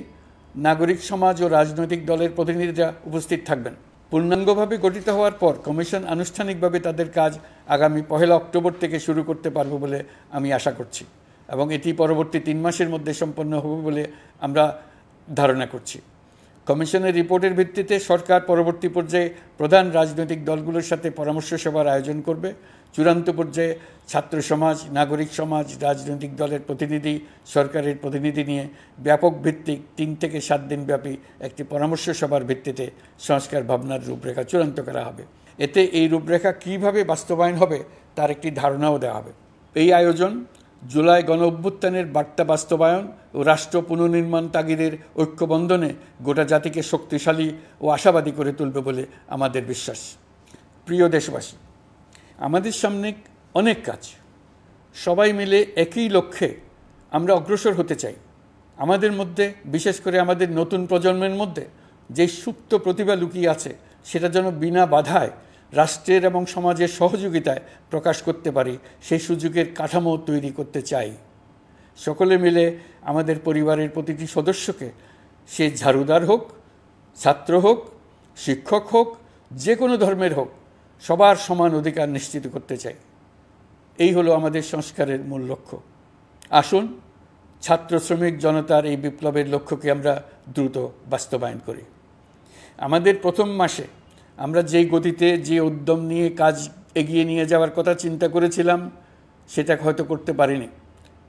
নাগরিক সমাজ ও রাজনৈতিক দলের প্রতিনিধিরা উপস্থিত থাকবেন। পূর্ণাঙ্গভাবে গঠিত হওয়ার পর কমিশন আনুষ্ঠানিকভাবে তাদের কাজ আগামী 1 অক্টোবর থেকে শুরু করতে পারবে বলে আমি আশা করছি এবং এটি পরবর্তী 3 মাসের মধ্যে সম্পন্ন হবে বলে আমরা ধারণা করছি। কমিশনের রিপোর্টের ভিত্তিতে সরকার পরবর্তী পর্যায়ে প্রধান রাজনৈতিক দলগুলোর সাথে পরামর্শ সভার আয়োজন করবে। চূড়ান্ত পর্যায়ে ছাত্র সমাজ, নাগরিক সমাজ, রাজনৈতিক দলের প্রতিনিধি, সরকারের প্রতিনিধি নিয়ে ব্যাপক ভিত্তিক 3 থেকে 7 দিন ব্যাপী একটি পরামর্শ সভার ভিত্তিতে সংস্কার ভাবনার রূপরেখা চূড়ান্ত করা হবে। এতে এই রূপরেখা কীভাবে বাস্তবায়ন হবে তার একটি ধারণাও দেওয়া হবে। এই আয়োজন জুলাই গণঅভ্যুত্থানের বার্তা বাস্তবায়ন ও রাষ্ট্র পুনর্নির্মাণ তাগিদের ঐক্যবন্ধনে গোটা জাতিকে শক্তিশালী ও আশাবাদী করে তুলবে বলে আমাদের বিশ্বাস। প্রিয় দেশবাসী, আমাদের সামনে অনেক কাজ। সবাই মিলে একই লক্ষ্যে আমরা অগ্রসর হতে চাই। আমাদের মধ্যে, বিশেষ করে আমাদের নতুন প্রজন্মের মধ্যে যে সুপ্ত প্রতিভা লুকিয়ে আছে সেটা যেন বিনা বাধায় রাষ্ট্রের এবং সমাজের সহযোগিতায় প্রকাশ করতে পারি, সেই সুযোগের কাঠামো তৈরি করতে চাই। সকলে মিলে আমাদের পরিবারের প্রতিটি সদস্যকে, সে ঝাড়ুদার হোক, ছাত্র হোক, শিক্ষক হোক, যে কোনো ধর্মের হোক, সবার সমান অধিকার নিশ্চিত করতে চাই। এই হলো আমাদের সংস্কারের মূল লক্ষ্য। আসুন ছাত্র শ্রমিক জনতার এই বিপ্লবের লক্ষ্যকে আমরা দ্রুত বাস্তবায়ন করি। আমাদের প্রথম মাসে আমরা যেই গতিতে, যে উদ্যম নিয়ে কাজ এগিয়ে নিয়ে যাওয়ার কথা চিন্তা করেছিলাম সেটা হয়তো করতে পারিনি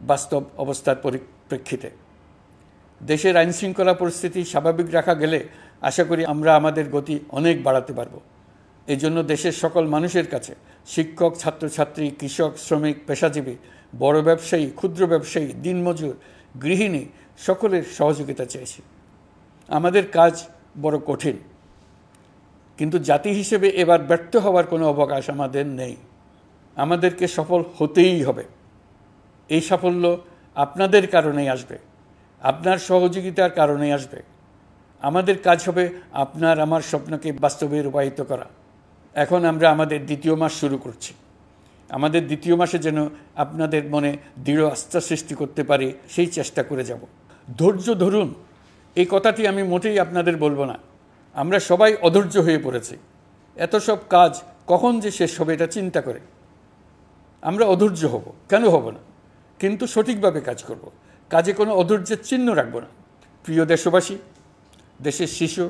বাস্তব অবস্থার পরিপ্রেক্ষিতে। দেশের আইনশৃঙ্খলা পরিস্থিতি স্বাভাবিক রাখা গেলে আশা করি আমরা আমাদের গতি অনেক বাড়াতে পারব। এই জন্য দেশের সকল মানুষের কাছে, শিক্ষক, ছাত্রছাত্রী, কৃষক, শ্রমিক, পেশাজীবী, বড় ব্যবসায়ী, ক্ষুদ্র ব্যবসায়ী, দিনমজুর, গৃহিণী, সকলের সহযোগিতা চেয়েছি। আমাদের কাজ বড় কঠিন, কিন্তু জাতি হিসেবে এবার ব্যর্থ হওয়ার কোনো অবকাশ আমাদের নেই। আমাদেরকে সফল হতেই হবে। এই সাফল্য আপনাদের কারণেই আসবে, আপনার সহযোগিতার কারণেই আসবে। আমাদের কাজ হবে আপনার আমার স্বপ্নকে বাস্তবে রূপায়িত করা। এখন আমরা আমাদের 2য় মাস শুরু করছি। আমাদের 2য় মাসে যেন আপনাদের মনে দৃঢ় আস্থা সৃষ্টি করতে পারি, সেই চেষ্টা করে যাব। ধৈর্য ধরুন, এই কথাটি আমি মোটেই আপনাদের বলবো না। আমরা সবাই অধৈর্য হয়ে পড়েছি। এত সব কাজ কখন যে শেষ হবে এটা চিন্তা করে আমরা অধৈর্য হব, কেন হব না? কিন্তু সঠিকভাবে কাজ করব, কাজে কোনো অধৈর্যের চিহ্ন রাখব না। প্রিয় দেশবাসী, দেশের শিশু,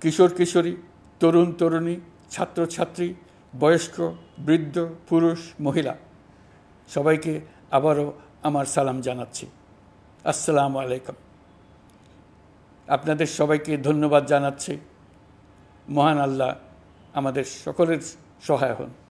কিশোর কিশোরী, তরুণ তরুণী, ছাত্রছাত্রী, বয়স্ক, বৃদ্ধ, পুরুষ, মহিলা, সবাইকে আবারও আমার সালাম জানাচ্ছি। আসসালামু আলাইকুম। আপনাদের সবাইকে ধন্যবাদ জানাচ্ছি। মহান আল্লাহ আমাদের সকলের সহায় হন।